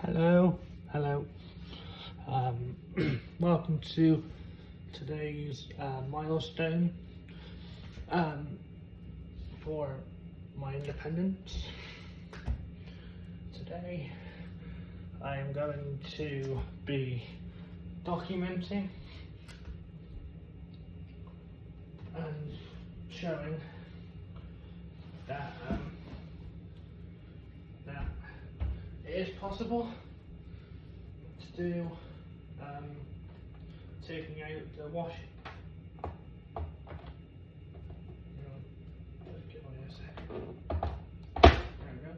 Hello. Um, Welcome to today's milestone for my independence. Today I am going to be documenting and showing that that it is possible to do taking out the washing. Just give me a second. There we go.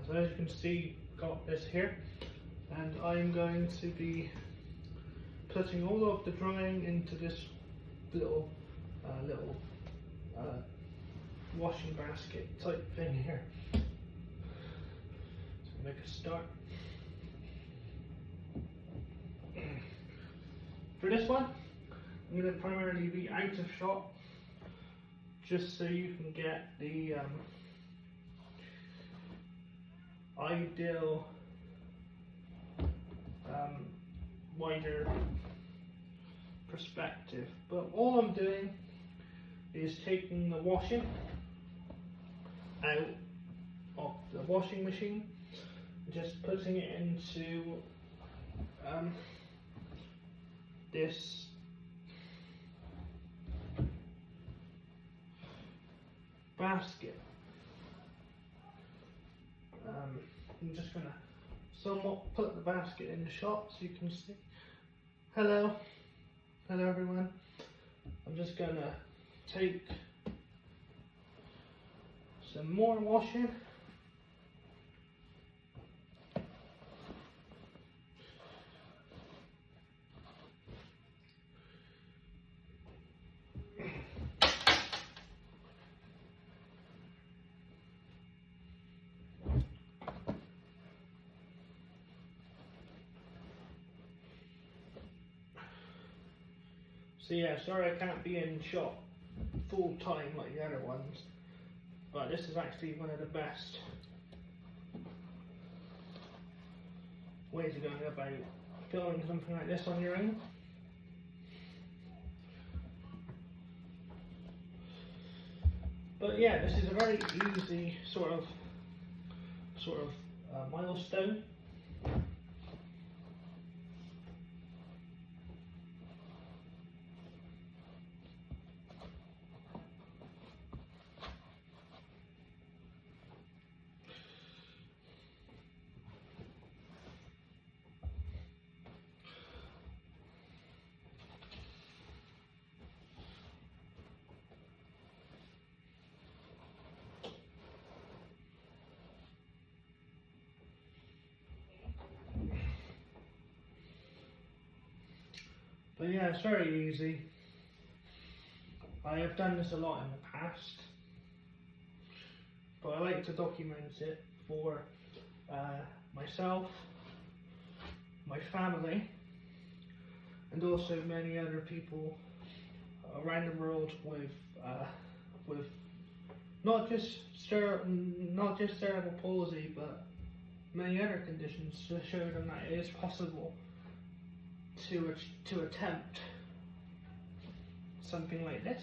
So as you can see, got this here, and I'm going to be putting all of the drying into this little washing basket type thing here. So make a start. For this one, I'm going to primarily be out of shot, just so you can get the ideal wider perspective. But all I'm doing is taking the washing out of the washing machine, just putting it into this basket. I'm just going to somewhat put the basket in the shot so you can see. Hello everyone. I'm just going to take some more washing. So yeah, sorry I can't be in shot full time like the other ones, but this is actually one of the best ways of going about filming something like this on your own. But yeah, this is a very easy sort of milestone. But yeah, it's very easy. I have done this a lot in the past, but I like to document it for myself, my family, and also many other people around the world with not just cerebral palsy, but many other conditions, to show them that it is possible to attempt something like this.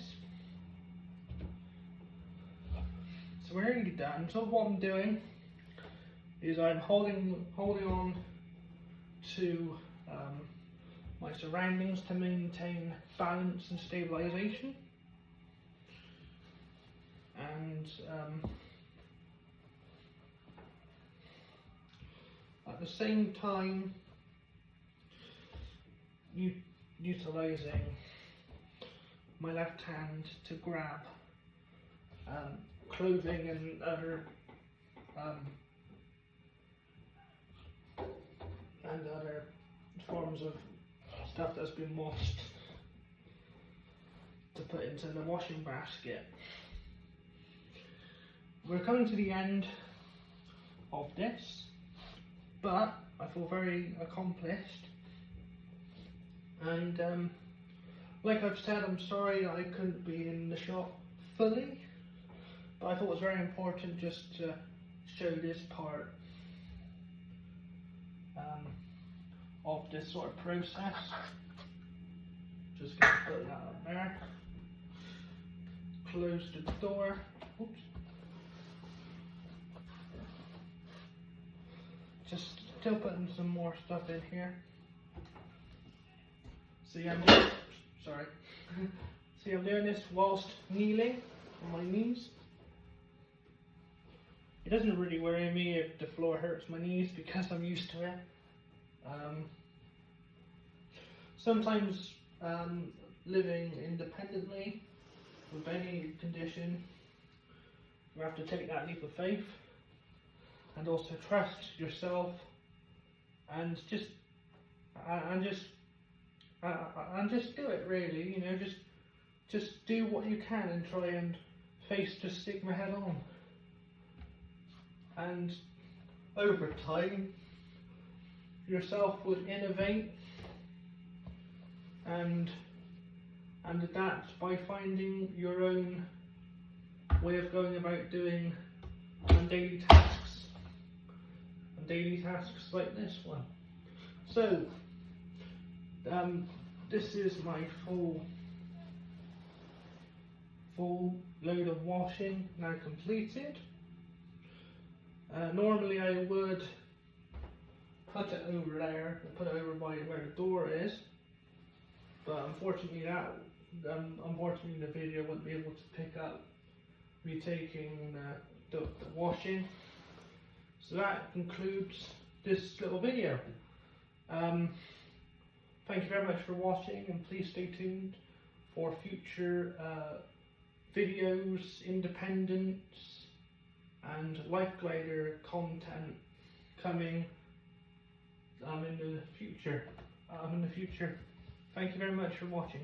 So we're nearly done. So what I'm doing is I'm holding on to my surroundings to maintain balance and stabilization, and at the same time utilizing my left hand to grab clothing and other forms of stuff that's been washed to put into the washing basket. We're coming to the end of this, but I feel very accomplished. And like I've said, I'm sorry I couldn't be in the shot fully, but I thought it was very important just to show this part of this sort of process. Just going to put that up there. Close the door. Oops. Just still putting some more stuff in here. See, I'm doing, sorry. See, I'm doing this whilst kneeling on my knees. It doesn't really worry me if the floor hurts my knees because I'm used to it. Sometimes living independently with any condition, you have to take that leap of faith and also trust yourself and just do it, really. You know, just do what you can and try and face the stigma head on. And over time, yourself would innovate and adapt by finding your own way of going about doing daily tasks, like this one. So, this is my full load of washing now completed. Normally I would put it over there, put it over by where the door is, but unfortunately the video wouldn't be able to pick up me taking the washing. So that concludes this little video. Thank you very much for watching, and please stay tuned for future videos, independence and Life Glider content coming in the future. Thank you very much for watching.